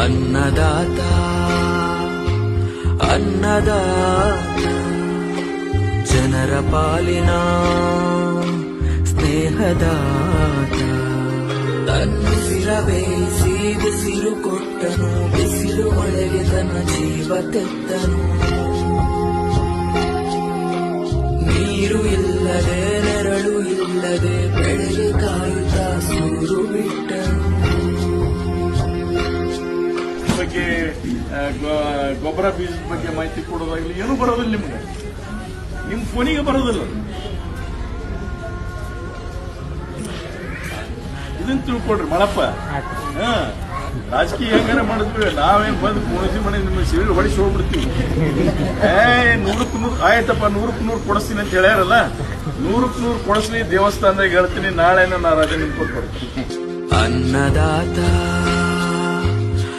ಅನ್ನದಾತ ಅನ್ನದಾತ ಜನರ ಪಾಲಿನ ಸ್ನೇಹದಾತ ತನ್ನುಸಿರಬೇಯಿಸಿ ಬಿಸಿಲು ಕೊಟ್ಟನು ಬಿಸಿಲು ಮಳೆಗೆ ತನ್ನ ಜೀವ ತೆತ್ತನು ನೀರು ಇಲ್ಲದೆ ನೆರಳು ಇಲ್ಲದೆ ಬೆಳೆಗೆ ಕಾಯುತ್ತಾ ಸೂರು ಬಿಟ್ಟನು ಬಗ್ಗೆ ಗೊಬ್ಬರ ಬೀಜದ ಬಗ್ಗೆ ಮಾಹಿತಿ ಕೊಡೋದಾಗಲಿ ಏನೂ ಬರೋದಿಲ್ಲ ನಿಮ್ಗೆ ನಿಮ್ ಫೋನಿಗೆ ಬರೋದಿಲ್ಲ ಇದನ್ನ ತಿಳ್ಕೊಡ್ರಿ ಮಳಪ್ಪ ರಾಜಕೀಯ ಹೆಂಗಾರ ಮಾಡಿದ್ವಿ ನಾವೇನ್ ಬಂದು ಪೂರ್ಣಜಿ ಮನೆ ನಿಮ್ಮ ಸಿವಿಲ್ ಹೊಡಿಸಿ ಹೋಗ್ಬಿಡ್ತೀವಿ 100% ಆಯ್ತಪ್ಪ 100% ಕೊಡಿಸ್ತೀನಿ ಅಂತ ಹೇಳ್ಯಾರಲ್ಲ 100% ಕೊಡಿಸ್ಲಿ ದೇವಸ್ಥಾನದಾಗ ಹೇಳ್ತೀನಿ ನಾಳೆನ ನಾ ರಾಜ ನಿಮ್ಗೆ ಕೊಟ್ಕೊಡ್ತೀನಿ ಅನ್ನದಾತ